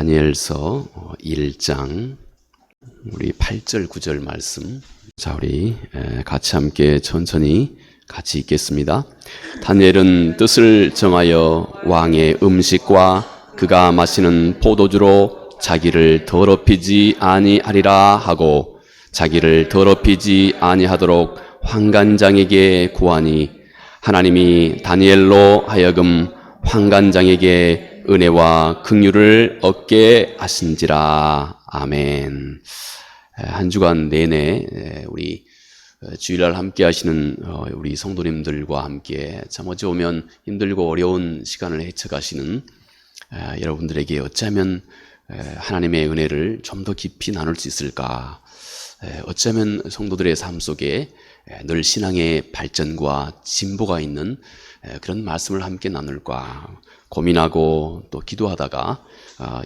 다니엘서 1장 우리 8절 9절 말씀, 자 우리 같이 함께 천천히 같이 읽겠습니다. 다니엘은 뜻을 정하여 왕의 음식과 그가 마시는 포도주로 자기를 더럽히지 아니하리라 하고 자기를 더럽히지 아니하도록 환관장에게 구하니 하나님이 다니엘로 하여금 환관장에게 은혜와 긍휼을 얻게 하신지라. 아멘. 한 주간 내내 우리 주일날 함께 하시는 우리 성도님들과 함께 참 어찌 보면 힘들고 어려운 시간을 헤쳐가시는 여러분들에게 어쩌면 하나님의 은혜를 좀 더 깊이 나눌 수 있을까, 어쩌면 성도들의 삶 속에 늘 신앙의 발전과 진보가 있는 그런 말씀을 함께 나눌까 고민하고 또 기도하다가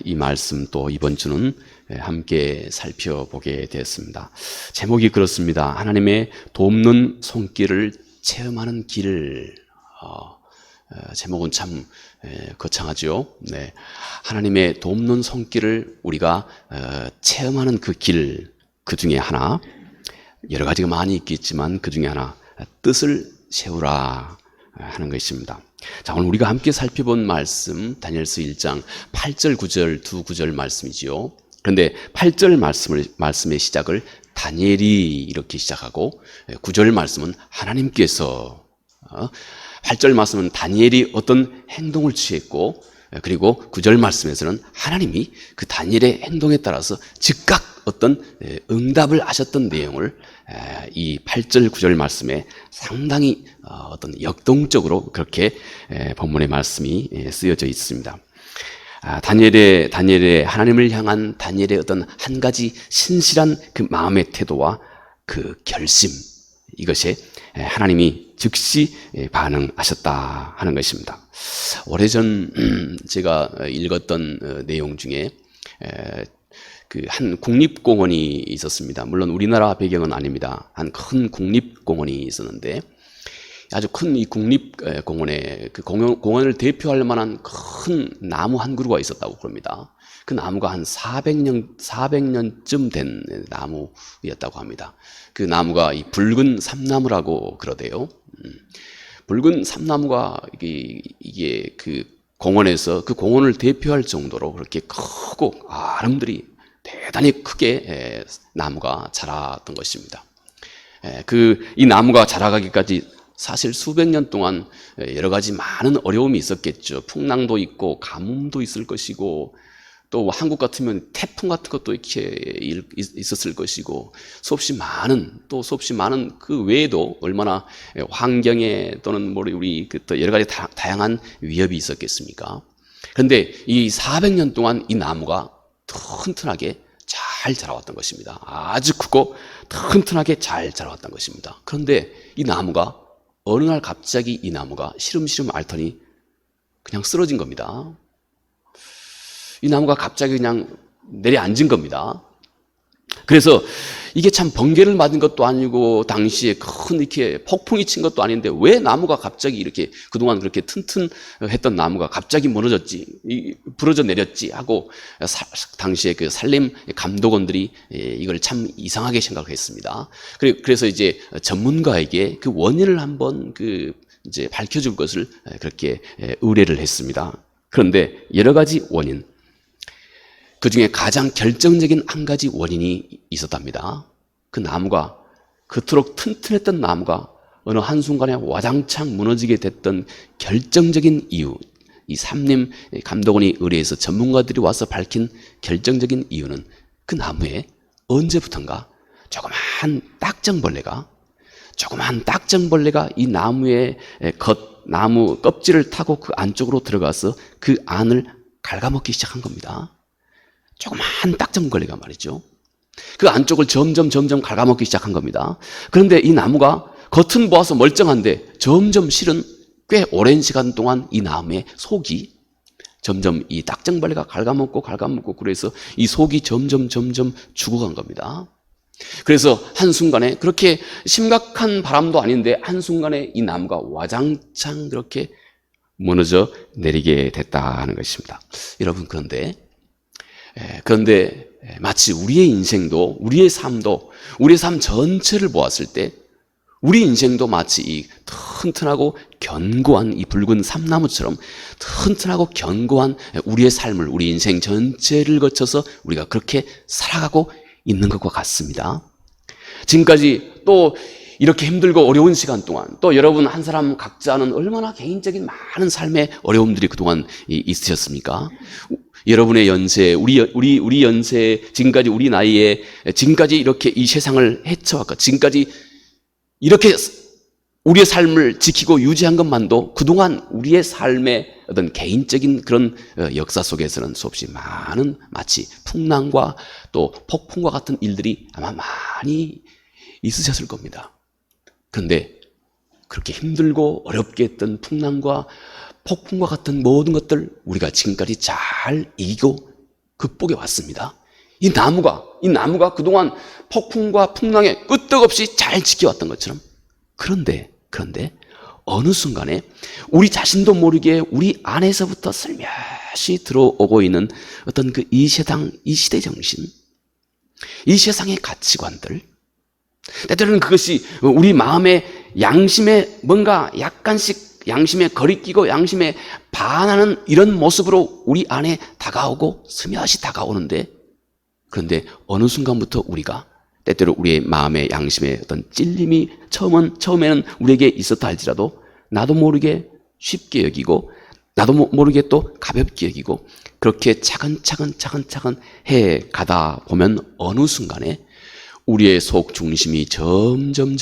이 말씀 또 이번 주는 함께 살펴보게 되었습니다. 제목이 그렇습니다. 하나님의 돕는 손길을 체험하는 길. 제목은 참 거창하죠. 네. 하나님의 돕는 손길을 우리가 체험하는 그 길, 그 중에 하나, 여러 가지가 많이 있겠지만 그 중에 하나, 뜻을 세우라 하는 것입니다. 자, 오늘 우리가 함께 살펴본 말씀, 다니엘서 1장 8절 9절 두 구절 말씀이지요. 그런데 8절 말씀의 시작을 다니엘이 이렇게 시작하고 9절 말씀은 하나님께서, 8절 말씀은 다니엘이 어떤 행동을 취했고, 그리고 9절 말씀에서는 하나님이 그 다니엘의 행동에 따라서 즉각 어떤 응답을 하셨던 내용을 이 8절 9절 말씀에 상당히 어떤 역동적으로 그렇게 본문의 말씀이 쓰여져 있습니다. 다니엘의 하나님을 향한 다니엘의 어떤 한 가지 신실한 그 마음의 태도와 그 결심, 이것에 하나님이 즉시 반응하셨다 하는 것입니다. 오래전 제가 읽었던 내용 중에 그 한 국립공원이 있었습니다. 물론 우리나라 배경은 아닙니다. 한 큰 국립공원이 있었는데 아주 큰 이 국립공원에 그 공원을 대표할 만한 큰 나무 한 그루가 있었다고 그럽니다. 그 나무가 한 400년쯤 된 나무였다고 합니다. 그 나무가 이 붉은 삼나무라고 그러대요. 붉은 삼나무가 이게 그 공원에서 그 공원을 대표할 정도로 그렇게 크고 아름드리 대단히 크게 나무가 자랐던 것입니다. 이 나무가 자라가기까지 사실 수백 년 동안 여러 가지 많은 어려움이 있었겠죠. 풍랑도 있고 가뭄도 있을 것이고, 또 한국 같으면 태풍 같은 것도 이렇게 있었을 것이고, 수없이 많은 그 외에도 얼마나 환경에 또는 우리 또 여러 가지 다양한 위협이 있었겠습니까? 그런데 이 400년 동안 이 나무가 튼튼하게 잘 자라왔던 것입니다. 아주 크고 튼튼하게 잘 자라왔던 것입니다. 그런데 이 나무가 어느 날 갑자기 이 나무가 시름시름 앓더니 그냥 쓰러진 겁니다. 이 나무가 갑자기 그냥 내려앉은 겁니다. 그래서 이게 참 번개를 맞은 것도 아니고 당시에 큰 이렇게 폭풍이 친 것도 아닌데 왜 나무가 갑자기 이렇게 그동안 그렇게 튼튼했던 나무가 갑자기 무너졌지, 부러져 내렸지 하고 당시에 그 산림 감독원들이 이걸 참 이상하게 생각했습니다. 그래서 이제 전문가에게 그 원인을 한번 이제 밝혀줄 것을 그렇게 의뢰를 했습니다. 그런데 여러 가지 원인, 그 중에 가장 결정적인 한 가지 원인이 있었답니다. 그 나무가, 그토록 튼튼했던 나무가 어느 한순간에 와장창 무너지게 됐던 결정적인 이유, 이 산림 감독원이 의뢰해서 전문가들이 와서 밝힌 결정적인 이유는 그 나무에 언제부턴가 조그만 딱정벌레가 이 나무의 나무 껍질을 타고 그 안쪽으로 들어가서 그 안을 갉아먹기 시작한 겁니다. 조그만 딱정벌레가 말이죠. 그 안쪽을 점점 갉아먹기 시작한 겁니다. 그런데 이 나무가 겉은 보아서 멀쩡한데 점점 실은 꽤 오랜 시간 동안 이 나무의 속이 점점 이 딱정벌레가 갉아먹고 그래서 이 속이 점점 죽어간 겁니다. 그래서 한순간에 그렇게 심각한 바람도 아닌데 한순간에 이 나무가 와장창 그렇게 무너져 내리게 됐다는 것입니다. 여러분, 그런데 그런데 마치 우리의 인생도, 우리의 삶도, 우리의 삶 전체를 보았을 때 우리 인생도 마치 이 튼튼하고 견고한 이 붉은 삼나무처럼 튼튼하고 견고한 우리의 삶을, 우리 인생 전체를 거쳐서 우리가 그렇게 살아가고 있는 것과 같습니다. 지금까지 또 이렇게 힘들고 어려운 시간 동안 또 여러분 한 사람 각자는 얼마나 개인적인 많은 삶의 어려움들이 그동안 있으셨습니까? 여러분의 연세, 우리 연세, 지금까지 우리 나이에 지금까지 이렇게 이 세상을 헤쳐왔고 지금까지 이렇게 우리의 삶을 지키고 유지한 것만도 그동안 우리의 삶의 어떤 개인적인 그런 역사 속에서는 수없이 많은 마치 풍랑과 또 폭풍과 같은 일들이 아마 많이 있으셨을 겁니다. 그런데 그렇게 힘들고 어렵게 했던 풍랑과 폭풍과 같은 모든 것들 우리가 지금까지 잘 이기고 극복해 왔습니다. 이 나무가 그동안 폭풍과 풍랑에 끄떡없이 잘 지켜왔던 것처럼 그런데 어느 순간에 우리 자신도 모르게 우리 안에서부터 슬며시 들어오고 있는 어떤 그 이 시대 정신, 이 세상의 가치관들, 때때로는 그것이 우리 마음의 양심에 뭔가 약간씩 양심에 거리끼고 양심에 반하는 이런 모습으로 우리 안에 다가오고 스며시 다가오는데, 그런데 어느 순간부터 우리가 때때로 우리의 마음의 양심에 어떤 찔림이 처음에는 우리에게 있었다 할지라도 나도 모르게 쉽게 여기고 나도 모르게 또 가볍게 여기고 그렇게 차근차근 해 가다 보면 어느 순간에 우리의 속 중심이 점점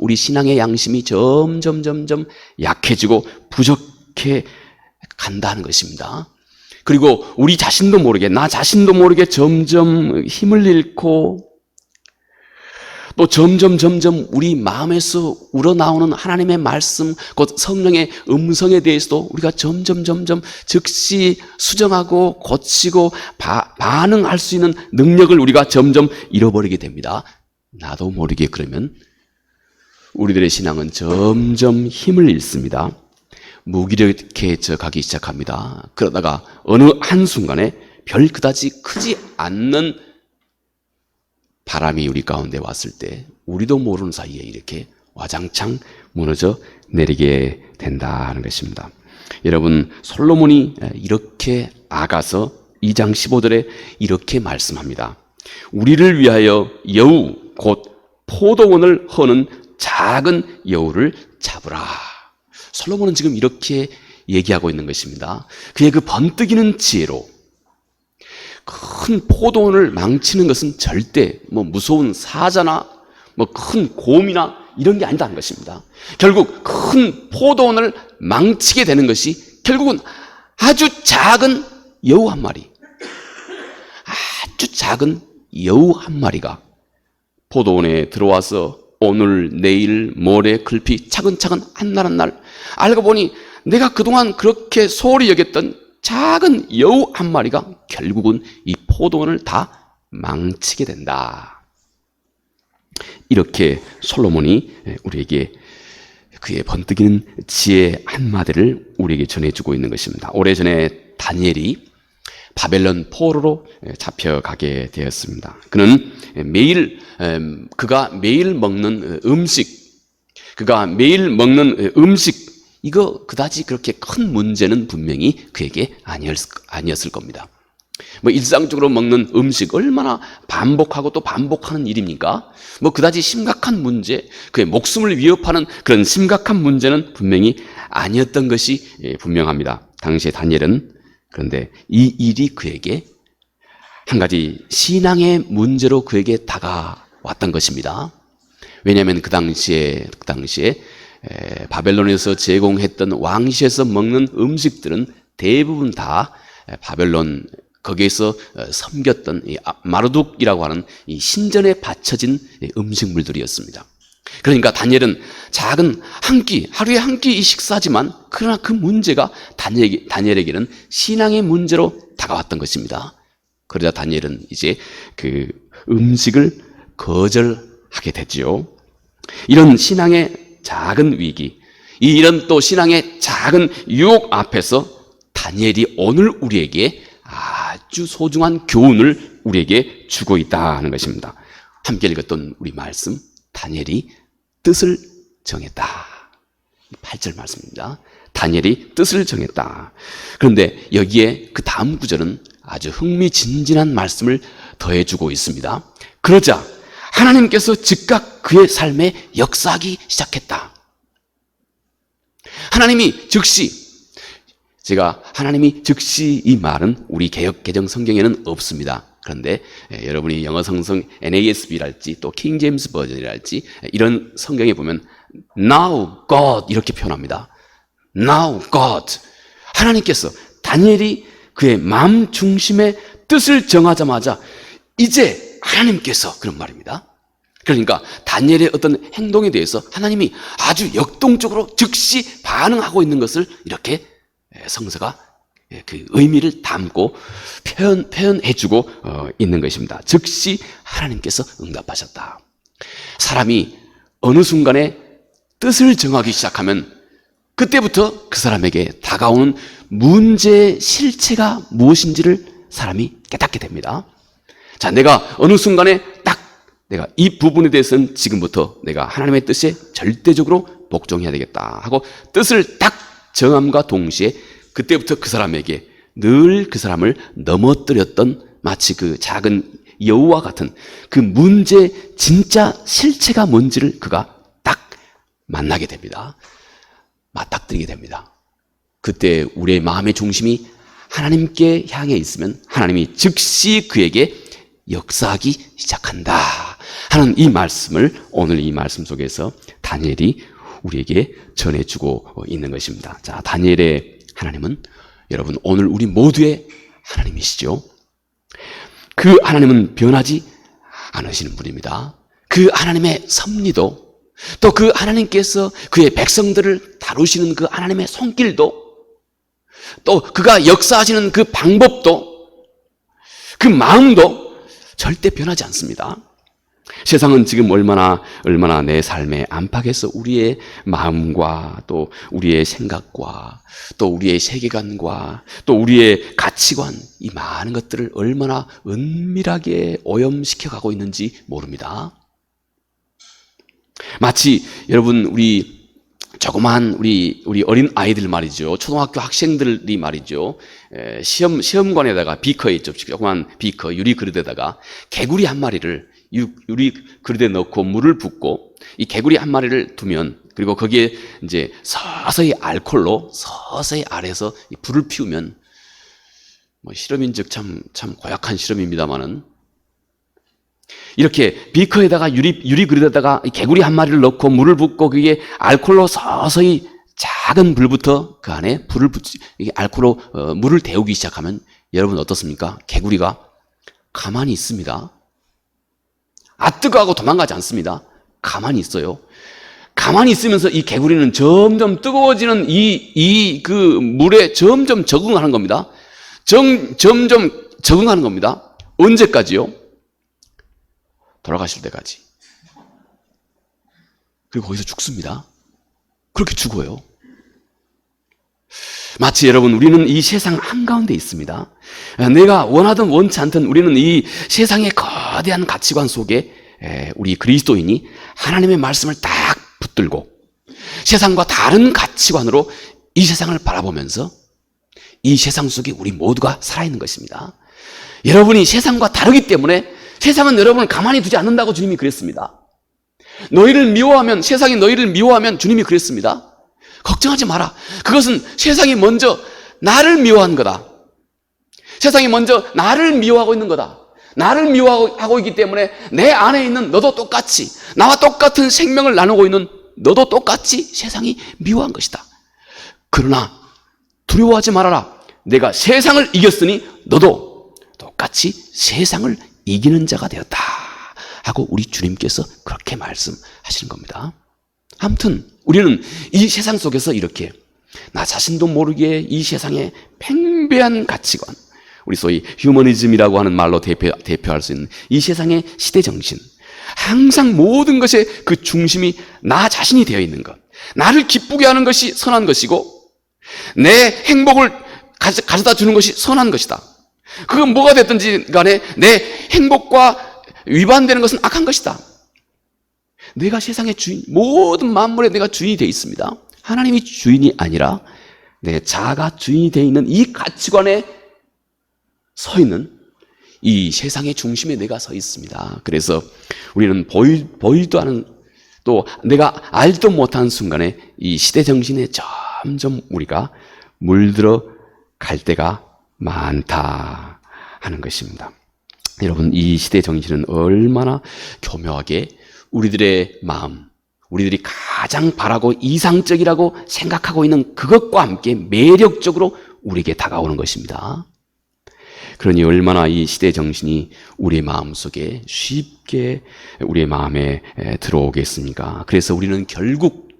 우리 신앙의 양심이 점점 약해지고 부족해 간다는 것입니다. 그리고 우리 자신도 모르게, 나 자신도 모르게 점점 힘을 잃고 또 점점 우리 마음에서 우러나오는 하나님의 말씀, 곧 성령의 음성에 대해서도 우리가 점점 즉시 수정하고 고치고 반응할 수 있는 능력을 우리가 점점 잃어버리게 됩니다. 나도 모르게 그러면 우리들의 신앙은 점점 힘을 잃습니다. 무기력해져 가기 시작합니다. 그러다가 어느 한순간에 별 그다지 크지 않는 바람이 우리 가운데 왔을 때 우리도 모르는 사이에 이렇게 와장창 무너져 내리게 된다는 것입니다. 여러분, 솔로몬이 이렇게 아가서 2장 15절에 이렇게 말씀합니다. 우리를 위하여 여우 곧 포도원을 허는 작은 여우를 잡으라. 솔로몬은 지금 이렇게 얘기하고 있는 것입니다. 그의 그 번뜩이는 지혜로 큰 포도원을 망치는 것은 절대 무서운 사자나 큰 곰이나 이런 게 아니다는 것입니다. 결국 큰 포도원을 망치게 되는 것이 결국은 아주 작은 여우 한 마리, 아주 작은 여우 한 마리가 포도원에 들어와서 오늘 내일 모레 글피 차근차근 한 날 한 날 알고 보니 내가 그동안 그렇게 소홀히 여겼던 작은 여우 한 마리가 결국은 이 포도원을 다 망치게 된다. 이렇게 솔로몬이 우리에게 그의 번뜩이는 지혜 한마디를 우리에게 전해주고 있는 것입니다. 오래전에 다니엘이 바벨론 포로로 잡혀가게 되었습니다. 그는 그가 매일 먹는 음식 이거 그다지 그렇게 큰 문제는 분명히 그에게 아니었을 겁니다. 일상적으로 먹는 음식 얼마나 반복하고 또 반복하는 일입니까? 그다지 심각한 문제, 그의 목숨을 위협하는 그런 심각한 문제는 분명히 아니었던 것이 분명합니다. 당시에 다니엘은 그런데 이 일이 그에게 한 가지 신앙의 문제로 그에게 다가왔던 것입니다. 왜냐하면 그 당시에 바벨론에서 제공했던 왕실에서 먹는 음식들은 대부분 다 바벨론 거기에서 섬겼던 이 마르둑이라고 하는 이 신전에 바쳐진 음식물들이었습니다. 그러니까 다니엘은 작은 한 끼, 하루에 한 끼 이 식사지만 그러나 그 문제가 다니엘에게는 신앙의 문제로 다가왔던 것입니다. 그러자 다니엘은 이제 그 음식을 거절하게 되지요. 이런 신앙의 작은 위기, 이런 또 신앙의 작은 유혹 앞에서 다니엘이 오늘 우리에게 아주 소중한 교훈을 우리에게 주고 있다 하는 것입니다. 함께 읽었던 우리 말씀, 다니엘이 뜻을 정했다. 8절 말씀입니다. 다니엘이 뜻을 정했다. 그런데 여기에 그 다음 구절은 아주 흥미진진한 말씀을 더해주고 있습니다. 그러자 하나님께서 즉각 그의 삶에 역사하기 시작했다. 하나님이 즉시, 제가 하나님이 즉시 이 말은 우리 개역 개정 성경에는 없습니다. 그런데 여러분이 영어 성성 NASB랄지 또 킹 제임스 버전이랄지 이런 성경에 보면 Now God 이렇게 표현합니다. Now God. 하나님께서 다니엘이 그의 마음 중심의 뜻을 정하자마자 이제 하나님께서 그런 말입니다. 그러니까 다니엘의 어떤 행동에 대해서 하나님이 아주 역동적으로 즉시 반응하고 있는 것을 이렇게 성서가 그 의미를 담고 표현해주고 있는 것입니다. 즉시 하나님께서 응답하셨다. 사람이 어느 순간에 뜻을 정하기 시작하면 그때부터 그 사람에게 다가오는 문제의 실체가 무엇인지를 사람이 깨닫게 됩니다. 자, 내가 어느 순간에 딱 내가 이 부분에 대해서는 지금부터 내가 하나님의 뜻에 절대적으로 복종해야 되겠다 하고 뜻을 딱 정함과 동시에 그때부터 그 사람에게 늘 그 사람을 넘어뜨렸던 마치 그 작은 여우와 같은 그 문제의 진짜 실체가 뭔지를 그가 딱 만나게 됩니다. 맞닥뜨리게 됩니다. 그때 우리의 마음의 중심이 하나님께 향해 있으면 하나님이 즉시 그에게 역사하기 시작한다 하는 이 말씀을 오늘 이 말씀 속에서 다니엘이 우리에게 전해주고 있는 것입니다. 자, 다니엘의 하나님은 여러분 오늘 우리 모두의 하나님이시죠. 그 하나님은 변하지 않으시는 분입니다. 그 하나님의 섭리도 또 그 하나님께서 그의 백성들을 다루시는 그 하나님의 손길도 또 그가 역사하시는 그 방법도 그 마음도 절대 변하지 않습니다. 세상은 지금 얼마나 내 삶의 안팎에서 우리의 마음과 또 우리의 생각과 또 우리의 세계관과 또 우리의 가치관 이 많은 것들을 얼마나 은밀하게 오염시켜 가고 있는지 모릅니다. 마치 여러분 우리 조그만 우리 어린 아이들 말이죠. 초등학교 학생들이 말이죠. 시험관에다가 비커에 있죠. 조그만 비커 유리 그릇에다가 개구리 한 마리를 유리 그릇에 넣고 물을 붓고 이 개구리 한 마리를 두면 그리고 거기에 이제 서서히 알코올로 서서히 아래서 불을 피우면 뭐 실험인즉 참 고약한 실험입니다만은 이렇게 비커에다가 유리 그릇에다가 개구리 한 마리를 넣고 물을 붓고 그게 알코올로 서서히 작은 불부터 그 안에 불을 이게 알코올로 물을 데우기 시작하면 여러분 어떻습니까? 개구리가 가만히 있습니다. 뜨거워하고 도망가지 않습니다. 가만히 있어요. 가만히 있으면서 이 개구리는 점점 뜨거워지는 그 물에 점점 적응하는 겁니다. 점점 적응하는 겁니다. 언제까지요? 돌아가실 때까지. 그리고 거기서 죽습니다. 그렇게 죽어요. 마치 여러분 우리는 이 세상 한가운데 있습니다. 내가 원하든 원치 않든 우리는 이 세상의 거대한 가치관 속에 우리 그리스도인이 하나님의 말씀을 딱 붙들고 세상과 다른 가치관으로 이 세상을 바라보면서 이 세상 속에 우리 모두가 살아있는 것입니다. 여러분이 세상과 다르기 때문에 세상은 여러분을 가만히 두지 않는다고 주님이 그랬습니다. 너희를 미워하면 세상이 너희를 미워하면 주님이 그랬습니다. 걱정하지 마라. 그것은 세상이 먼저 나를 미워한 거다. 세상이 먼저 나를 미워하고 있는 거다. 나를 미워하고 있기 때문에 내 안에 있는 너도 똑같이 나와 똑같은 생명을 나누고 있는 너도 똑같이 세상이 미워한 것이다. 그러나 두려워하지 말아라. 내가 세상을 이겼으니 너도 똑같이 세상을 이기는 자가 되었다 하고 우리 주님께서 그렇게 말씀하시는 겁니다. 아무튼 우리는 이 세상 속에서 이렇게 나 자신도 모르게 이 세상의 팽배한 가치관, 우리 소위 휴머니즘이라고 하는 말로 대표할 수 있는 이 세상의 시대정신, 항상 모든 것의 그 중심이 나 자신이 되어 있는 것, 나를 기쁘게 하는 것이 선한 것이고 내 행복을 가져다 주는 것이 선한 것이다. 그건 뭐가 됐든지 간에 내 행복과 위반되는 것은 악한 것이다. 내가 세상의 주인, 모든 만물에 내가 주인이 되어 있습니다. 하나님이 주인이 아니라 내 자아가 주인이 되어 있는 이 가치관에 서 있는 이 세상의 중심에 내가 서 있습니다. 그래서 우리는 보이도 않은, 또 내가 알지도 못하는 순간에 이 시대 정신에 점점 우리가 물들어 갈 때가 많다 하는 것입니다. 여러분, 이 시대 정신은 얼마나 교묘하게 우리들의 마음, 우리들이 가장 바라고 이상적이라고 생각하고 있는 그것과 함께 매력적으로 우리에게 다가오는 것입니다. 그러니 얼마나 이 시대 정신이 우리의 마음속에 쉽게 우리의 마음에 들어오겠습니까? 그래서 우리는 결국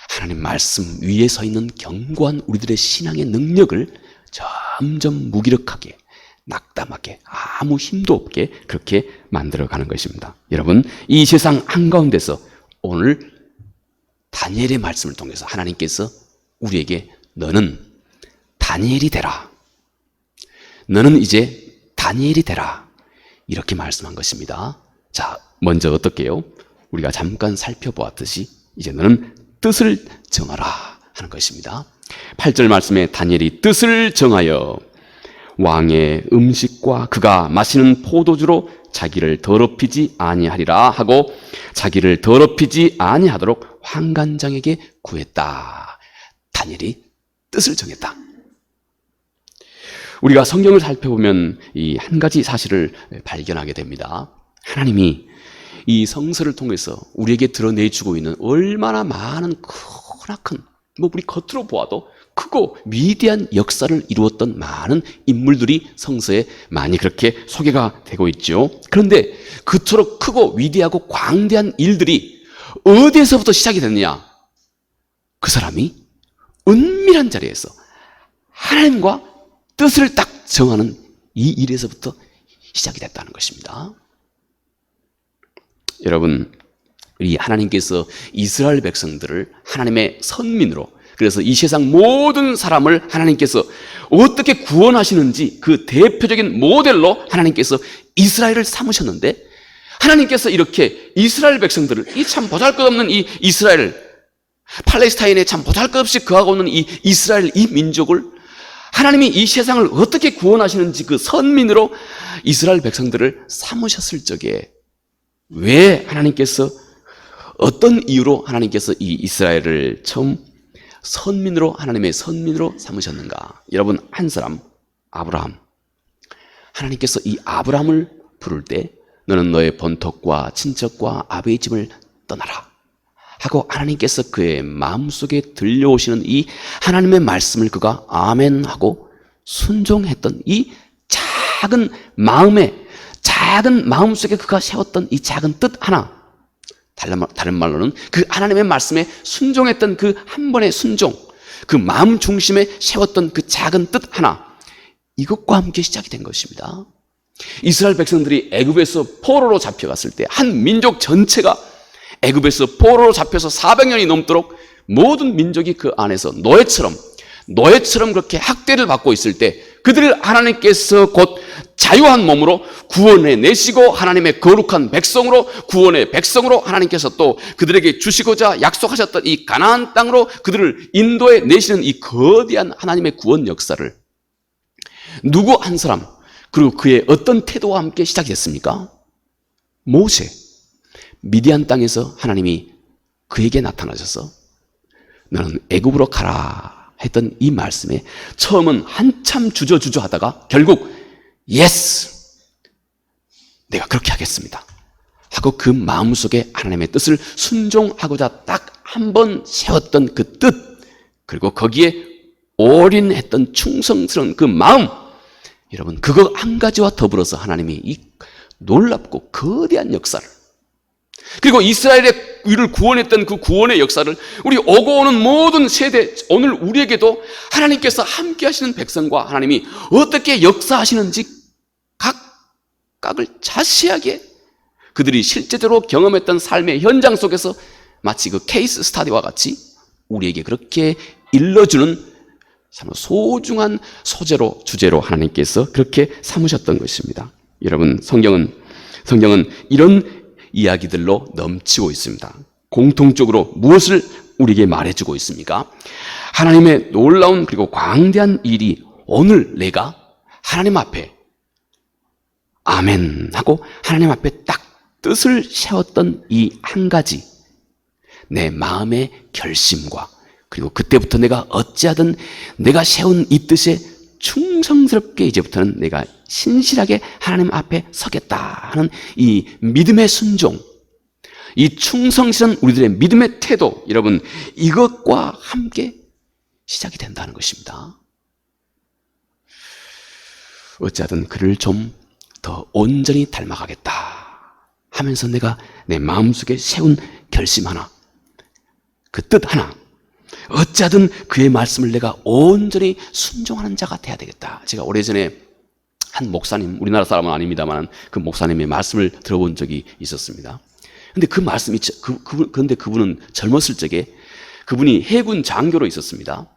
하나님 말씀 위에 서 있는 견고한 우리들의 신앙의 능력을 점점 무기력하게, 낙담하게, 아무 힘도 없게 그렇게 만들어가는 것입니다. 여러분, 이 세상 한가운데서 오늘 다니엘의 말씀을 통해서 하나님께서 우리에게 너는 다니엘이 되라, 너는 이제 다니엘이 되라, 이렇게 말씀한 것입니다. 자, 먼저 어떻게요? 우리가 잠깐 살펴보았듯이 이제 너는 뜻을 정하라 하는 것입니다. 8절 말씀에 다니엘이 뜻을 정하여 왕의 음식과 그가 마시는 포도주로 자기를 더럽히지 아니하리라 하고 자기를 더럽히지 아니하도록 환관장에게 구했다. 다니엘이 뜻을 정했다. 우리가 성경을 살펴보면 이 한 가지 사실을 발견하게 됩니다. 하나님이 이 성서를 통해서 우리에게 드러내주고 있는 얼마나 많은 크나큰, 우리 겉으로 보아도 크고 위대한 역사를 이루었던 많은 인물들이 성서에 많이 그렇게 소개가 되고 있죠. 그런데 그토록 크고 위대하고 광대한 일들이 어디에서부터 시작이 됐느냐? 그 사람이 은밀한 자리에서 하나님과 뜻을 딱 정하는 이 일에서부터 시작이 됐다는 것입니다. 여러분, 우리 하나님께서 이스라엘 백성들을 하나님의 선민으로, 그래서 이 세상 모든 사람을 하나님께서 어떻게 구원하시는지 그 대표적인 모델로 하나님께서 이스라엘을 삼으셨는데, 하나님께서 이렇게 이스라엘 백성들을, 이 참 보잘것없는 이 이스라엘, 팔레스타인에 참 보잘것없이 거하고 있는 이 이스라엘, 이 민족을 하나님이 이 세상을 어떻게 구원하시는지 그 선민으로 이스라엘 백성들을 삼으셨을 적에 왜 하나님께서, 어떤 이유로 하나님께서 이 이스라엘을 처음 선민으로, 하나님의 선민으로 삼으셨는가? 여러분, 한 사람, 아브라함. 하나님께서 이 아브라함을 부를 때 너는 너의 본토과 친척과 아버지의 집을 떠나라 하고 하나님께서 그의 마음속에 들려오시는 이 하나님의 말씀을 그가 아멘 하고 순종했던 이 작은 마음속에 그가 세웠던 이 작은 뜻 하나, 다른 말로는 그 하나님의 말씀에 순종했던 그 한 번의 순종, 그 마음 중심에 세웠던 그 작은 뜻 하나, 이것과 함께 시작이 된 것입니다. 이스라엘 백성들이 애굽에서 포로로 잡혀갔을 때 한 민족 전체가 애굽에서 포로로 잡혀서 400년이 넘도록 모든 민족이 그 안에서 노예처럼 그렇게 학대를 받고 있을 때 그들을 하나님께서 곧 자유한 몸으로 구원해 내시고 하나님의 거룩한 백성으로, 구원의 백성으로 하나님께서 또 그들에게 주시고자 약속하셨던 이 가나안 땅으로 그들을 인도해 내시는 이 거대한 하나님의 구원 역사를 누구 한 사람, 그리고 그의 어떤 태도와 함께 시작이 됐습니까? 모세. 미디안 땅에서 하나님이 그에게 나타나셔서 너는 애굽으로 가라 했던 이 말씀에 처음은 한참 주저주저 하다가 결국 예스, 내가 그렇게 하겠습니다 하고 그 마음속에 하나님의 뜻을 순종하고자 딱 한 번 세웠던 그 뜻, 그리고 거기에 올인했던 충성스러운 그 마음, 여러분, 그거 한 가지와 더불어서 하나님이 이 놀랍고 거대한 역사를, 그리고 이스라엘의 우리를 구원했던 그 구원의 역사를 우리 오고 오는 모든 세대, 오늘 우리에게도 하나님께서 함께 하시는 백성과 하나님이 어떻게 역사하시는지 각각을 자세하게 그들이 실제적으로 경험했던 삶의 현장 속에서 마치 그 케이스 스타디와 같이 우리에게 그렇게 일러주는 참 소중한 소재로, 주제로 하나님께서 그렇게 삼으셨던 것입니다. 여러분, 성경은 이런 이야기들로 넘치고 있습니다. 공통적으로 무엇을 우리에게 말해주고 있습니까? 하나님의 놀라운 그리고 광대한 일이 오늘 내가 하나님 앞에 아멘 하고 하나님 앞에 딱 뜻을 세웠던 이 한 가지, 내 마음의 결심과 그리고 그때부터 내가 어찌하든 내가 세운 이 뜻에 충성스럽게 이제부터는 내가 신실하게 하나님 앞에 서겠다 하는 이 믿음의 순종, 이 충성스러운 우리들의 믿음의 태도, 여러분, 이것과 함께 시작이 된다는 것입니다. 어찌하든 그를 좀 더 온전히 닮아가겠다 하면서 내가 내 마음속에 세운 결심 하나, 그 뜻 하나, 어찌하든 그의 말씀을 내가 온전히 순종하는 자가 돼야 되겠다. 제가 오래전에 한 목사님, 우리나라 사람은 아닙니다만 그 목사님의 말씀을 들어본 적이 있었습니다. 근데 그 말씀이, 그런데 그분은 젊었을 적에 그분이 해군 장교로 있었습니다.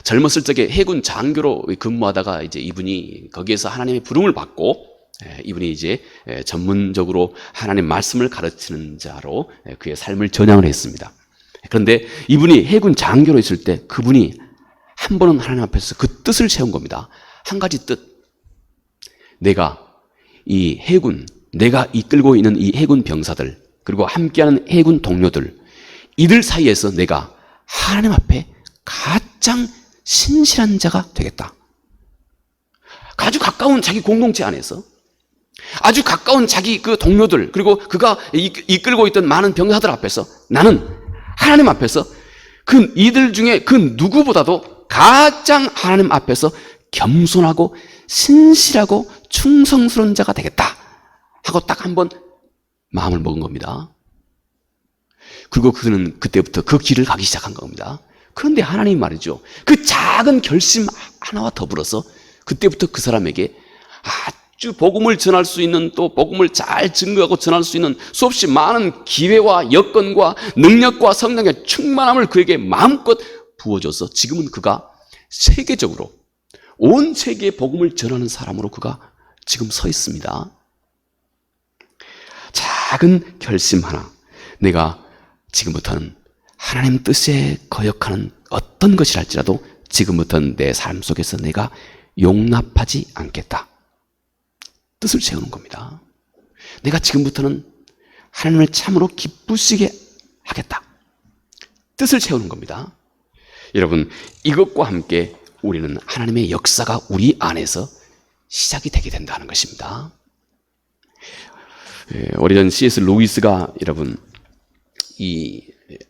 젊었을 적에 해군 장교로 근무하다가 이제 이분이 거기에서 하나님의 부름을 받고 이분이 이제 전문적으로 하나님 말씀을 가르치는 자로 그의 삶을 전향을 했습니다. 그런데 이분이 해군 장교로 있을 때 그분이 한 번은 하나님 앞에서 그 뜻을 세운 겁니다. 한 가지 뜻. 내가 이 해군, 내가 이끌고 있는 이 해군 병사들, 그리고 함께하는 해군 동료들, 이들 사이에서 내가 하나님 앞에 가장 신실한 자가 되겠다. 아주 가까운 자기 공동체 안에서, 아주 가까운 자기 그 동료들, 그리고 그가 이끌고 있던 많은 병사들 앞에서 나는 하나님 앞에서 그 이들 중에 그 누구보다도 가장 하나님 앞에서 겸손하고 신실하고 충성스러운 자가 되겠다 하고 딱 한 번 마음을 먹은 겁니다. 그리고 그는 그때부터 그 길을 가기 시작한 겁니다. 그런데 하나님 말이죠, 그 작은 결심 하나와 더불어서 그때부터 그 사람에게 아주 복음을 전할 수 있는, 또 복음을 잘 증거하고 전할 수 있는 수없이 많은 기회와 여건과 능력과 성령의 충만함을 그에게 마음껏 부어줘서 지금은 그가 세계적으로 온 세계에 복음을 전하는 사람으로 그가 지금 서 있습니다. 작은 결심 하나, 내가 지금부터는 하나님 뜻에 거역하는 어떤 것이랄지라도 지금부터는 내 삶 속에서 내가 용납하지 않겠다. 뜻을 세우는 겁니다. 내가 지금부터는 하나님을 참으로 기쁘시게 하겠다. 뜻을 세우는 겁니다. 여러분, 이것과 함께 우리는 하나님의 역사가 우리 안에서 시작이 되게 된다는 것입니다. 오래전 C.S. 루이스가 여러분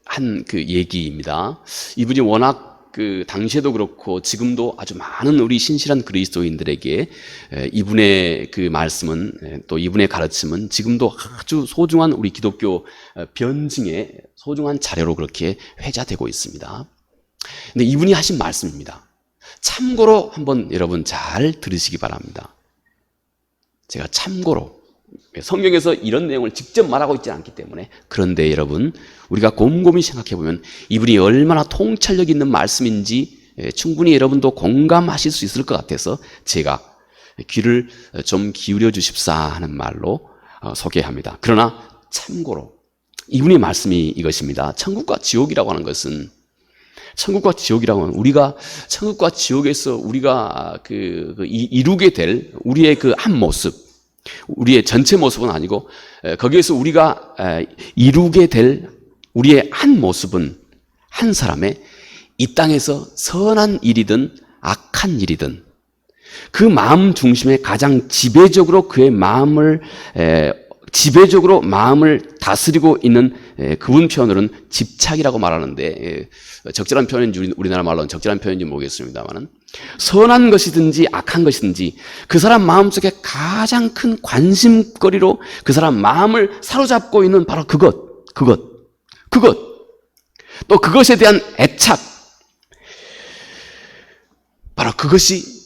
한 그 얘기입니다. 이분이 워낙 그 당시에도 그렇고 지금도 아주 많은 우리 신실한 그리스도인들에게 이분의 그 말씀은, 또 이분의 가르침은 지금도 아주 소중한 우리 기독교 변증의 소중한 자료로 그렇게 회자되고 있습니다. 근데 이분이 하신 말씀입니다. 참고로 한번 여러분 잘 들으시기 바랍니다. 제가 참고로, 성경에서 이런 내용을 직접 말하고 있지 않기 때문에, 그런데 여러분 우리가 곰곰이 생각해 보면 이분이 얼마나 통찰력 있는 말씀인지 충분히 여러분도 공감하실 수 있을 것 같아서 제가 귀를 좀 기울여 주십사 하는 말로 소개합니다. 그러나 참고로 이분의 말씀이 이것입니다. 천국과 지옥이라고 하는 것은, 천국과 지옥이라고 하면 우리가 천국과 지옥에서 우리가 이루게 될 우리의 그 한 모습, 우리의 전체 모습은 아니고 거기에서 우리가 이루게 될 우리의 한 모습은 한 사람의 이 땅에서 선한 일이든 악한 일이든 그 마음 중심에 가장 지배적으로 그의 마음을 지배적으로 마음을 다스리고 있는, 그분 표현으로는 집착이라고 말하는데 적절한 표현인지 우리나라 말로는 적절한 표현인지 모르겠습니다만은, 선한 것이든지 악한 것이든지 그 사람 마음속에 가장 큰 관심거리로 그 사람 마음을 사로잡고 있는 바로 그것 또 그것에 대한 애착, 바로 그것이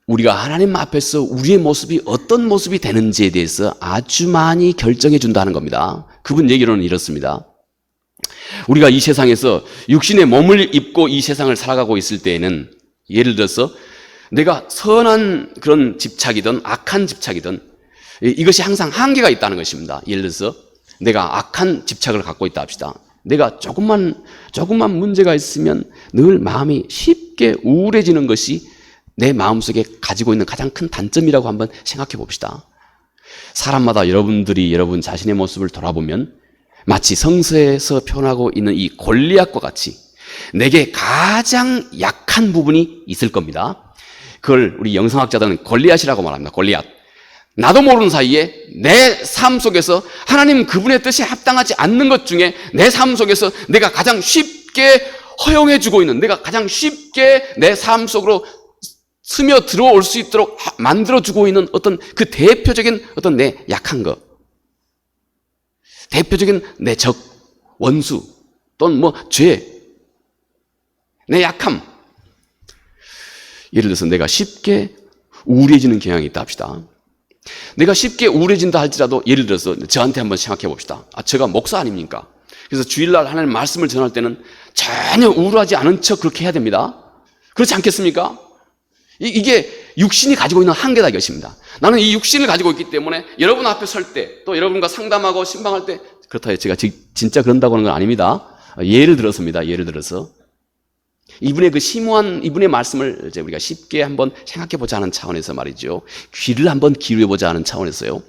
우리가 하나님 앞에서 우리의 모습이 어떤 모습이 되는지에 대해서 아주 많이 결정해 준다는 겁니다. 그분 얘기로는 이렇습니다. 우리가 이 세상에서 육신의 몸을 입고 이 세상을 살아가고 있을 때에는 예를 들어서 내가 선한 그런 집착이든 악한 집착이든 이것이 항상 한계가 있다는 것입니다. 예를 들어서 내가 악한 집착을 갖고 있다 합시다. 내가 조금만 문제가 있으면 늘 마음이 쉽게 우울해지는 것이 내 마음속에 가지고 있는 가장 큰 단점이라고 한번 생각해 봅시다. 사람마다 여러분 자신의 모습을 돌아보면 마치 성서에서 표현하고 있는 이 골리앗과 같이 내게 가장 약한 부분이 있을 겁니다. 그걸 우리 영성학자들은 골리앗이라고 말합니다. 골리앗. 나도 모르는 사이에 내 삶 속에서 하나님 그분의 뜻에 합당하지 않는 것 중에 내 삶 속에서 내가 가장 쉽게 허용해주고 있는, 내가 가장 쉽게 내 삶 속으로 스며 들어올 수 있도록 만들어주고 있는 어떤 그 대표적인 어떤 내 약한 것, 대표적인 내 적, 원수 또는 죄, 내 약함. 예를 들어서 내가 쉽게 우울해지는 경향이 있다 합시다. 내가 쉽게 우울해진다 할지라도 예를 들어서 저한테 한번 생각해 봅시다. 제가 목사 아닙니까? 그래서 주일날 하나님 말씀을 전할 때는 전혀 우울하지 않은 척 그렇게 해야 됩니다. 그렇지 않겠습니까? 이게 육신이 가지고 있는 한계다 이것입니다. 나는 이 육신을 가지고 있기 때문에 여러분 앞에 설 때, 또 여러분과 상담하고 신방할 때, 그렇다고 제가 진짜 그런다고 하는 건 아닙니다. 예를 들어서입니다. 예를 들어서 이분의 그 심오한 이분의 말씀을 이제 우리가 쉽게 한번 생각해 보자 하는 차원에서 말이죠. 귀를 한번 기울여 보자 하는 차원에서요.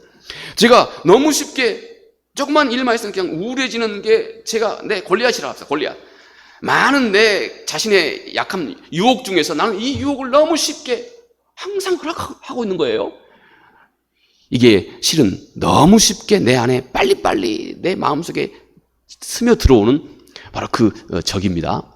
제가 너무 쉽게 조그만 일만 있으면 그냥 우울해지는 게 제가 내 골리앗이라고 합시다. 골리앗. 많은 내 자신의 약한 유혹 중에서 나는 이 유혹을 너무 쉽게 항상 하고 있는 거예요. 이게 실은 너무 쉽게 내 안에 빨리빨리 내 마음속에 스며 들어오는 바로 그 적입니다.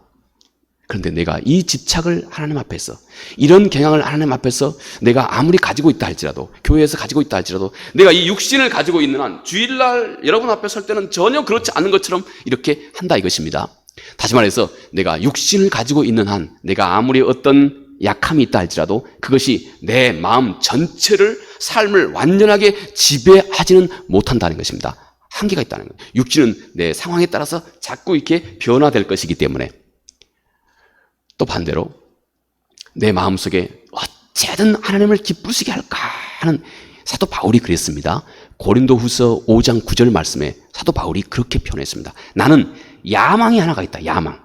그런데 내가 이 집착을 하나님 앞에서, 이런 경향을 하나님 앞에서 내가 아무리 가지고 있다 할지라도, 교회에서 가지고 있다 할지라도, 내가 이 육신을 가지고 있는 한 주일날 여러분 앞에 설 때는 전혀 그렇지 않은 것처럼 이렇게 한다 이것입니다. 다시 말해서 내가 육신을 가지고 있는 한 내가 아무리 어떤 약함이 있다 할지라도 그것이 내 마음 전체를, 삶을 완전하게 지배하지는 못한다는 것입니다. 한계가 있다는 거예요. 육신은 내 상황에 따라서 자꾸 이렇게 변화될 것이기 때문에. 또 반대로 내 마음속에 어찌하든 하나님을 기쁘시게 할까 하는, 사도 바울이 그랬습니다. 고린도후서 5장 9절 말씀에 사도 바울이 그렇게 표현했습니다. 나는 야망이 하나가 있다. 야망.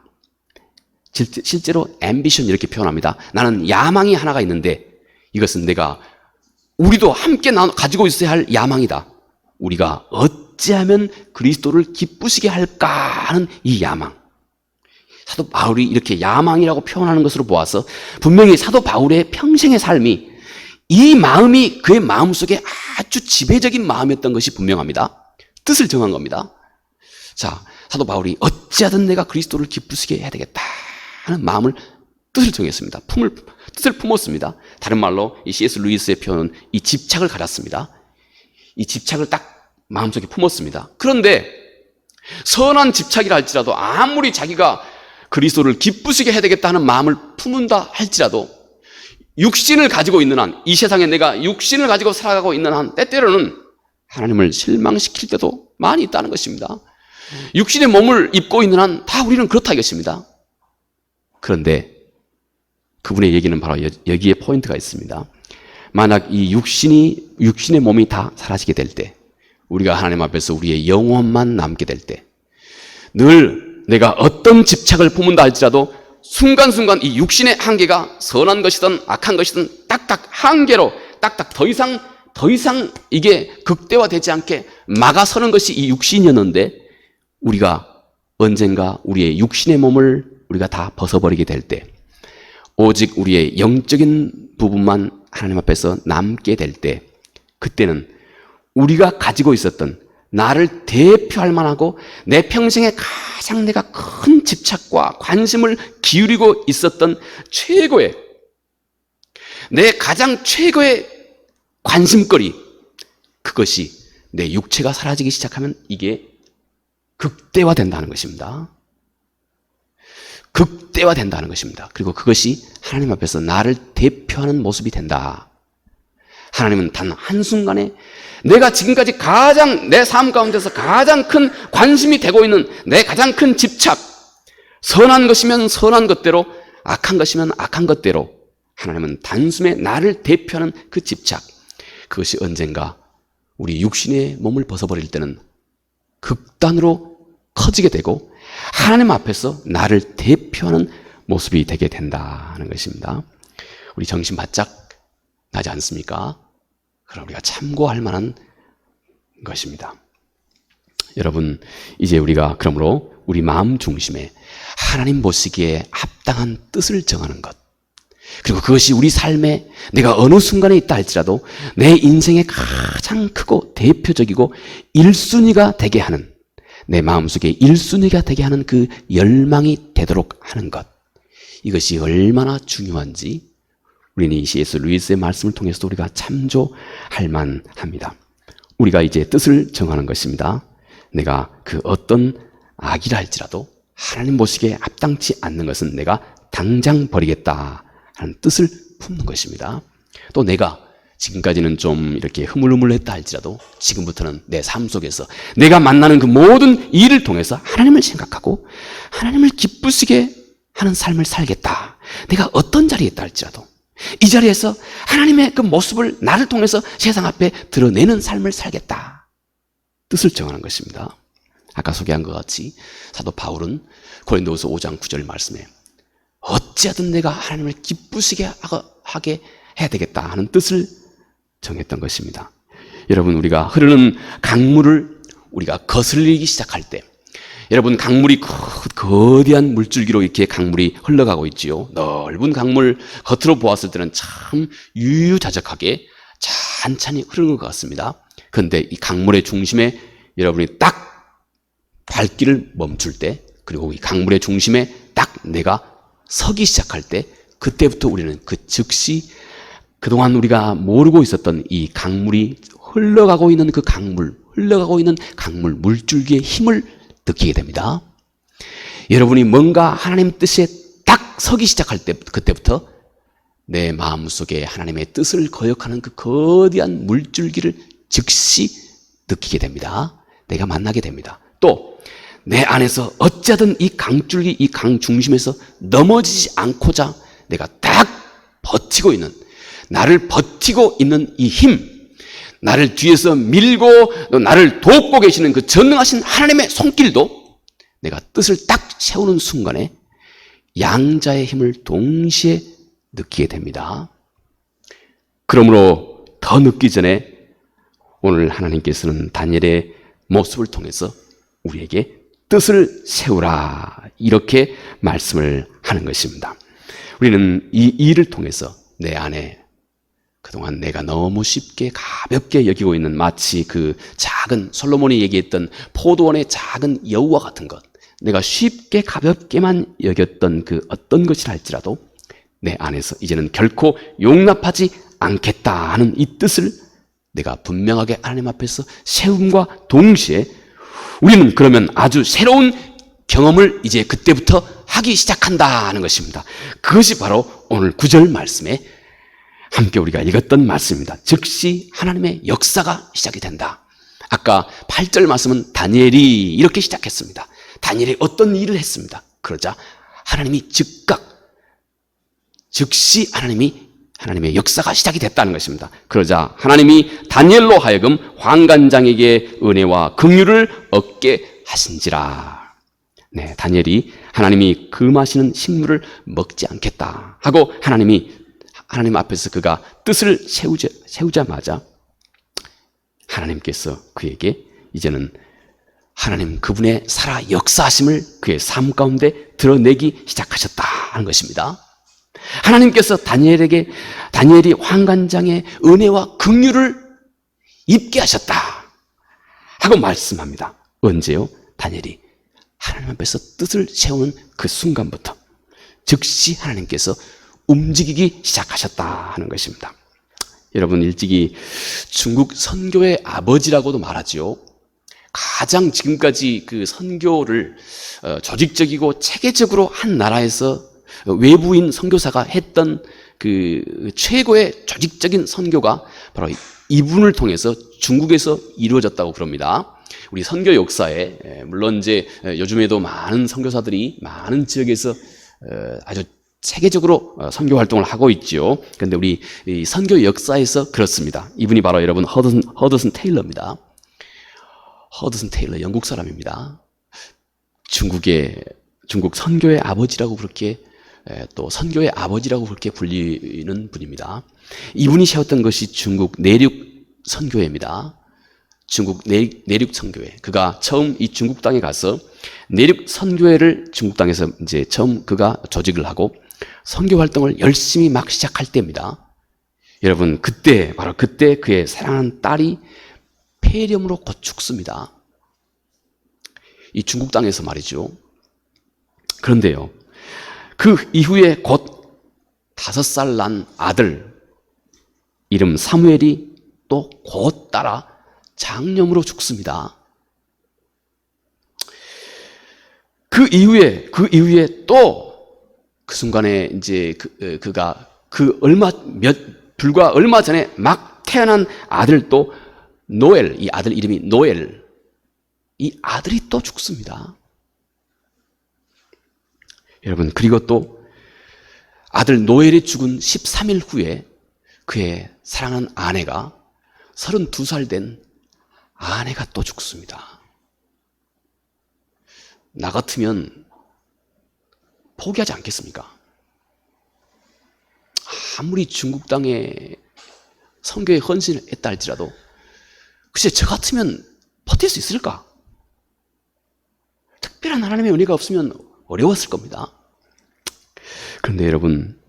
실제로 ambition 이렇게 표현합니다. 나는 야망이 하나가 있는데 이것은 우리도 함께 가지고 있어야 할 야망이다. 우리가 어찌하면 그리스도를 기쁘시게 할까 하는 이 야망. 사도 바울이 이렇게 야망이라고 표현하는 것으로 보아서 분명히 사도 바울의 평생의 삶이 이 마음이 그의 마음속에 아주 지배적인 마음이었던 것이 분명합니다. 뜻을 정한 겁니다. 자, 사도 바울이 어찌하든 내가 그리스도를 기쁘시게 해야 되겠다 하는 마음을, 뜻을 정했습니다. 뜻을 품었습니다. 다른 말로 이 C.S. 루이스의 표현은 이 집착을 가졌습니다. 이 집착을 딱 마음속에 품었습니다. 그런데 선한 집착이라 할지라도 아무리 자기가 그리스도를 기쁘시게 해야 되겠다 하는 마음을 품은다 할지라도 육신을 가지고 있는 한, 이 세상에 내가 육신을 가지고 살아가고 있는 한 때때로는 하나님을 실망시킬 때도 많이 있다는 것입니다. 육신의 몸을 입고 있는 한 다 우리는 그렇다 이것입니다. 그런데 그분의 얘기는 바로 여기에 포인트가 있습니다. 만약 이 육신의 몸이 다 사라지게 될 때, 우리가 하나님 앞에서 우리의 영혼만 남게 될 때, 늘 내가 어떤 집착을 품은다 할지라도 순간순간 이 육신의 한계가 선한 것이든 악한 것이든 딱딱 한계로 딱딱 더 이상 이게 극대화되지 않게 막아서는 것이 이 육신이었는데, 우리가 언젠가 우리의 육신의 몸을 우리가 다 벗어버리게 될 때, 오직 우리의 영적인 부분만 하나님 앞에서 남게 될 때, 그때는 우리가 가지고 있었던, 나를 대표할 만하고 내 평생에 가장 내가 큰 집착과 관심을 기울이고 있었던 내 가장 최고의 관심거리, 그것이 내 육체가 사라지기 시작하면 이게 극대화된다는 것입니다. 극대화된다는 것입니다. 그리고 그것이 하나님 앞에서 나를 대표하는 모습이 된다. 하나님은 단 한순간에 내가 지금까지 가장 내 삶 가운데서 가장 큰 관심이 되고 있는 내 가장 큰 집착, 선한 것이면 선한 것대로 악한 것이면 악한 것대로, 하나님은 단숨에 나를 대표하는 그 집착, 그것이 언젠가 우리 육신의 몸을 벗어버릴 때는 극단으로 커지게 되고 하나님 앞에서 나를 대표하는 모습이 되게 된다는 것입니다. 우리 정신 바짝 나지 않습니까? 그럼 우리가 참고할 만한 것입니다. 여러분, 이제 우리가 그러므로 우리 마음 중심에 하나님 보시기에 합당한 뜻을 정하는 것, 그리고 그것이 우리 삶에 내가 어느 순간에 있다 할지라도 내 인생의 가장 크고 대표적이고 1순위가 되게 하는, 내 마음속에 1순위가 되게 하는 그 열망이 되도록 하는 것, 이것이 얼마나 중요한지 우리는 이 C.S. 루이스의 말씀을 통해서도 우리가 참조할 만합니다. 우리가 이제 뜻을 정하는 것입니다. 내가 그 어떤 악이라 할지라도 하나님 보시기에 합당치 않는 것은 내가 당장 버리겠다 하는 뜻을 품는 것입니다. 또 내가 지금까지는 좀 이렇게 흐물흐물했다 할지라도 지금부터는 내 삶 속에서 내가 만나는 그 모든 일을 통해서 하나님을 생각하고 하나님을 기쁘시게 하는 삶을 살겠다. 내가 어떤 자리에 있다 할지라도 이 자리에서 하나님의 그 모습을 나를 통해서 세상 앞에 드러내는 삶을 살겠다. 뜻을 정하는 것입니다. 아까 소개한 것 같이 사도 바울은 고린도후서 5장 9절 말씀에 어찌하든 내가 하나님을 기쁘시게 하게 해야 되겠다 하는 뜻을 정했던 것입니다. 여러분, 우리가 흐르는 강물을 우리가 거슬리기 시작할 때, 여러분, 강물이 거대한 물줄기로 이렇게 강물이 흘러가고 있지요. 넓은 강물 겉으로 보았을 때는 참 유유자적하게 찬찬히 흐르는 것 같습니다. 그런데 이 강물의 중심에 여러분이 딱 발길을 멈출 때, 그리고 이 강물의 중심에 딱 내가 서기 시작할 때, 그때부터 우리는 그 즉시 그동안 우리가 모르고 있었던 이 강물이 흘러가고 있는 그 흘러가고 있는 강물 물줄기의 힘을 느끼게 됩니다. 여러분이 뭔가 하나님 뜻에 딱 서기 시작할 때, 그때부터 내 마음속에 하나님의 뜻을 거역하는 그 거대한 물줄기를 즉시 느끼게 됩니다. 내가 만나게 됩니다. 또 내 안에서 어찌하든 이 강줄기, 이 강 중심에서 넘어지지 않고자 내가 딱 버티고 있는, 나를 버티고 있는 이 힘, 나를 뒤에서 밀고 또 나를 돕고 계시는 그 전능하신 하나님의 손길도 내가 뜻을 딱 세우는 순간에 양자의 힘을 동시에 느끼게 됩니다. 그러므로 더 늦기 전에 오늘 하나님께서는 다니엘의 모습을 통해서 우리에게 뜻을 세우라, 이렇게 말씀을 하는 것입니다. 우리는 이 일을 통해서 내 안에 그동안 내가 너무 쉽게 가볍게 여기고 있는, 마치 그 작은 솔로몬이 얘기했던 포도원의 작은 여우와 같은 것, 내가 쉽게 가볍게만 여겼던 그 어떤 것이라 할지라도 내 안에서 이제는 결코 용납하지 않겠다 하는 이 뜻을 내가 분명하게 하나님 앞에서 세움과 동시에 우리는 그러면 아주 새로운 경험을 이제 그때부터 하기 시작한다 하는 것입니다. 그것이 바로 오늘 9절 말씀에 함께 우리가 읽었던 말씀입니다. 즉시 하나님의 역사가 시작이 된다. 아까 8절 말씀은 다니엘이 이렇게 시작했습니다. 다니엘이 어떤 일을 했습니다. 그러자 하나님이 즉시 하나님의 역사가 시작이 됐다는 것입니다. 그러자 하나님이 다니엘로 하여금 환관장에게 은혜와 긍휼을 얻게 하신지라. 네, 다니엘이 하나님이 금하시는 식물을 먹지 않겠다 하고 하나님 앞에서 그가 뜻을 세우자마자 하나님께서 그에게 이제는 하나님 그분의 살아 역사하심을 그의 삶 가운데 드러내기 시작하셨다 하는 것입니다. 하나님께서 다니엘이 환관장의 은혜와 긍휼을 입게 하셨다 하고 말씀합니다. 언제요? 다니엘이 하나님 앞에서 뜻을 세우는 그 순간부터 즉시 하나님께서 움직이기 시작하셨다 하는 것입니다. 여러분, 일찍이 중국 선교의 아버지라고도 말하지요. 가장 지금까지 그 선교를 조직적이고 체계적으로 한 나라에서 외부인 선교사가 했던 그 최고의 조직적인 선교가 바로 이분을 통해서 중국에서 이루어졌다고 그럽니다. 우리 선교 역사에 물론 이제 요즘에도 많은 선교사들이 많은 지역에서 아주 세계적으로 선교 활동을 하고 있죠. 그런데 우리 이 선교 역사에서 그렇습니다. 이분이 바로 여러분 허드슨 테일러입니다. 허드슨 테일러, 영국 사람입니다. 중국 선교의 아버지라고 그렇게, 또 선교의 아버지라고 그렇게 불리는 분입니다. 이분이 세웠던 것이 중국 내륙 선교회입니다. 중국 내륙 선교회. 그가 처음 이 중국 땅에 가서 내륙 선교회를 중국 땅에서 이제 처음 그가 조직을 하고 선교 활동을 열심히 막 시작할 때입니다. 여러분, 바로 그때 그의 사랑하는 딸이 폐렴으로 곧 죽습니다. 이 중국 땅에서 말이죠. 그런데요, 그 이후에 곧 5살 난 아들, 이름 사무엘이 또 곧 따라 장염으로 죽습니다. 그 이후에 또 그 순간에 이제 그가 불과 얼마 전에 막 태어난 아들도 노엘, 이 아들 이름이 노엘, 이 아들이 또 죽습니다. 여러분, 그리고 또 아들 노엘이 죽은 13일 후에 그의 사랑하는 아내가 32살 된 아내가 또 죽습니다. 나 같으면 포기하지 않겠습니까? 아무리 중국 땅에 선교에 헌신을 했다 할지라도 글쎄 저 같으면 버틸 수 있을까? 특별한 하나님의 은혜가 없으면 어려웠을 겁니다. 그런데 여러분,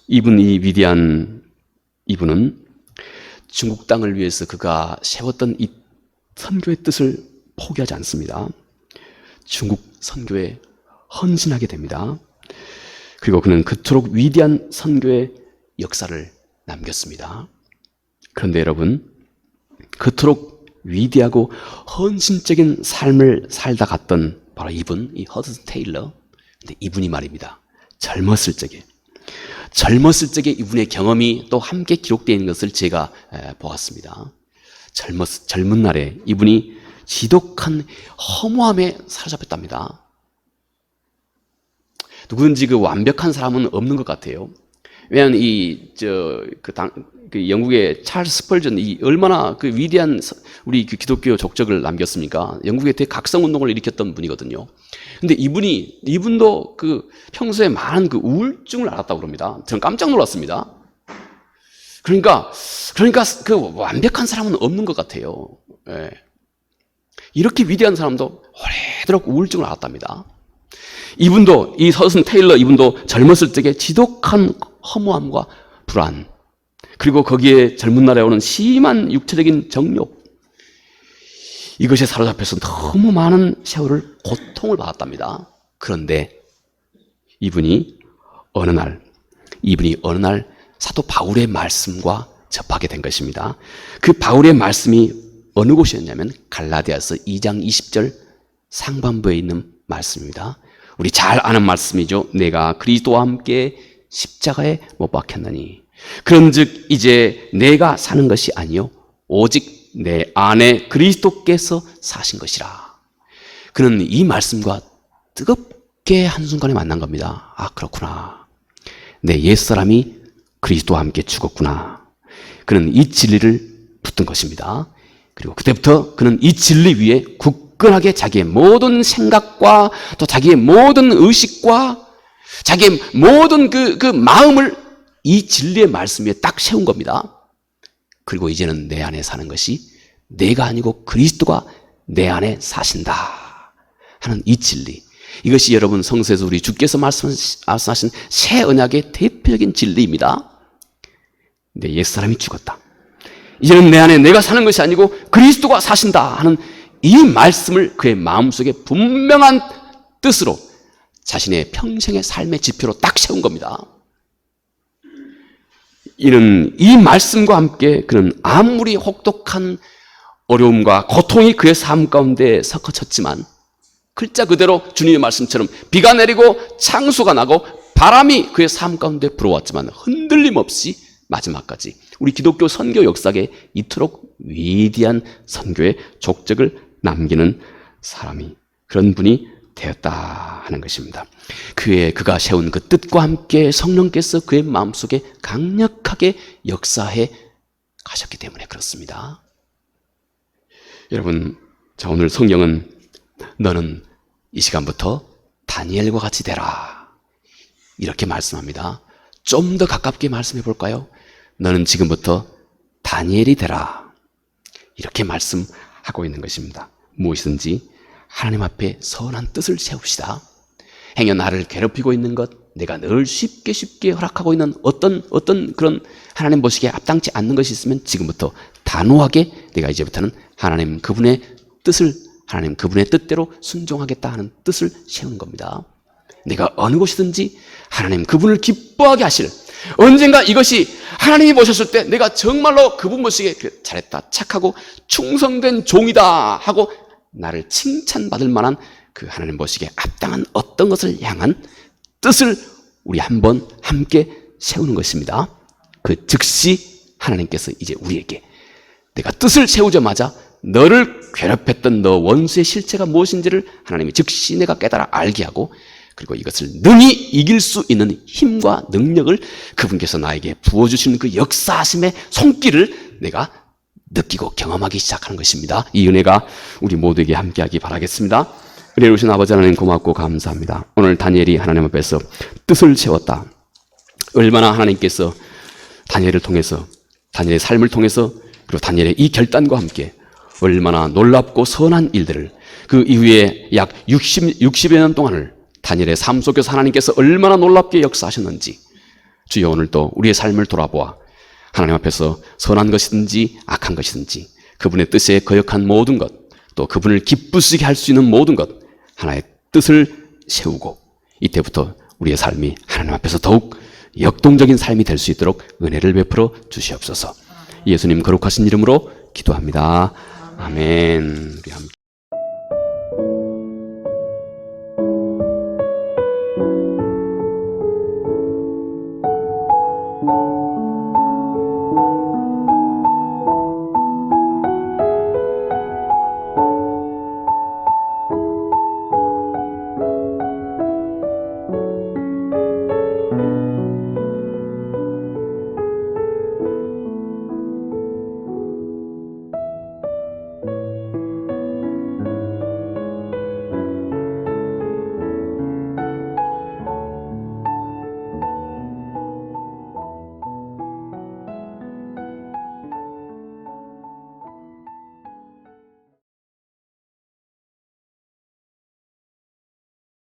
이 위대한 이분은 중국 땅을 위해서 그가 세웠던 이 선교의 뜻을 포기하지 않습니다. 중국 선교에 헌신하게 됩니다. 그리고 그는 그토록 위대한 선교의 역사를 남겼습니다. 그런데 여러분, 그토록 위대하고 헌신적인 삶을 살다 갔던 바로 이분, 이 허드슨 테일러. 근데 이분이 말입니다, 젊었을 적에 이분의 경험이 또 함께 기록되어 있는 것을 제가 보았습니다. 젊은 날에 이분이 지독한 허무함에 사로잡혔답니다. 누구든지 그 완벽한 사람은 없는 것 같아요. 왜냐하면 그 영국의 찰스 스펄전, 이 얼마나 그 위대한 우리 그 기독교 족적을 남겼습니까? 영국의 대각성 운동을 일으켰던 분이거든요. 근데 이분도 그 평소에 많은 그 우울증을 앓았다고 그럽니다. 저는 깜짝 놀랐습니다. 그러니까 그 완벽한 사람은 없는 것 같아요. 예. 이렇게 위대한 사람도 오래도록 우울증을 앓았답니다. 이분도, 이 허드슨 테일러 이분도 젊었을 적에 지독한 허무함과 불안, 그리고 거기에 젊은 날에 오는 심한 육체적인 정욕, 이것에 사로잡혀서 너무 많은 세월을 고통을 받았답니다. 그런데 이분이 어느 날 사도 바울의 말씀과 접하게 된 것입니다. 그 바울의 말씀이 어느 곳이었냐면 갈라디아서 2장 20절 상반부에 있는 말씀입니다. 우리 잘 아는 말씀이죠. 내가 그리스도와 함께 십자가에 못 박혔나니 그런즉 이제 내가 사는 것이 아니요 오직 내 안에 그리스도께서 사신 것이라. 그는 이 말씀과 뜨겁게 한순간에 만난 겁니다. 아, 그렇구나. 내 옛사람이 그리스도와 함께 죽었구나. 그는 이 진리를 붙든 것입니다. 그리고 그때부터 그는 이 진리 위에 굳건하게 자기의 모든 생각과 또 자기의 모든 의식과 자기의 모든 그 마음을 이 진리의 말씀 위에 딱 세운 겁니다. 그리고 이제는 내 안에 사는 것이 내가 아니고 그리스도가 내 안에 사신다 하는 이 진리, 이것이 여러분 성서에서 우리 주께서 말씀하신 새 언약의 대표적인 진리입니다. 내 옛사람이 죽었다, 이제는 내 안에 내가 사는 것이 아니고 그리스도가 사신다 하는 이 말씀을 그의 마음속에 분명한 뜻으로 자신의 평생의 삶의 지표로 딱 세운 겁니다. 이는 이 말씀과 함께 그는 아무리 혹독한 어려움과 고통이 그의 삶 가운데 섞어쳤지만 글자 그대로 주님의 말씀처럼 비가 내리고 창수가 나고 바람이 그의 삶 가운데 불어왔지만 흔들림 없이 마지막까지 우리 기독교 선교 역사에 이토록 위대한 선교의 족적을 남기는 사람이, 그런 분이 되었다 하는 것입니다. 그가 세운 그 뜻과 함께 성령께서 그의 마음속에 강력하게 역사해 가셨기 때문에 그렇습니다. 여러분, 자, 오늘 성경은 너는 이 시간부터 다니엘과 같이 되라 이렇게 말씀합니다. 좀 더 가깝게 말씀해 볼까요? 너는 지금부터 다니엘이 되라 이렇게 말씀하고 있는 것입니다. 무엇이든지 하나님 앞에 선한 뜻을 세웁시다. 행여 나를 괴롭히고 있는 것, 내가 늘 쉽게 허락하고 있는 어떤 그런 하나님 보시기에 합당치 않는 것이 있으면 지금부터 단호하게 내가 이제부터는 하나님 그분의 뜻대로 순종하겠다 하는 뜻을 세우는 겁니다. 내가 어느 곳이든지 하나님 그분을 기뻐하게 하실, 언젠가 이것이 하나님이 보셨을 때 내가 정말로 그분 보시기에 잘했다, 착하고 충성된 종이다 하고 나를 칭찬받을 만한 그 하나님 보시기에 합당한 어떤 것을 향한 뜻을 우리 한번 함께 세우는 것입니다. 그 즉시 하나님께서 이제 우리에게 내가 뜻을 세우자마자 너를 괴롭혔던 너 원수의 실체가 무엇인지를 하나님이 즉시 내가 깨달아 알게 하고, 그리고 이것을 능히 이길 수 있는 힘과 능력을 그분께서 나에게 부어주시는 그 역사하심의 손길을 내가 느끼고 경험하기 시작하는 것입니다. 이 은혜가 우리 모두에게 함께하기 바라겠습니다. 은혜를 주신 아버지 하나님 고맙고 감사합니다. 오늘 다니엘이 하나님 앞에서 뜻을 세웠다. 얼마나 하나님께서 다니엘을 통해서, 다니엘의 삶을 통해서, 그리고 다니엘의 이 결단과 함께 얼마나 놀랍고 선한 일들을, 그 이후에 약 60여 년 동안을 다니엘의 삶 속에서 하나님께서 얼마나 놀랍게 역사하셨는지, 주여 오늘 또 우리의 삶을 돌아보아 하나님 앞에서 선한 것이든지 악한 것이든지 그분의 뜻에 거역한 모든 것, 또 그분을 기쁘시게 할 수 있는 모든 것, 하나의 뜻을 세우고 이때부터 우리의 삶이 하나님 앞에서 더욱 역동적인 삶이 될 수 있도록 은혜를 베풀어 주시옵소서. 예수님 거룩하신 이름으로 기도합니다. 아멘. 우리 함께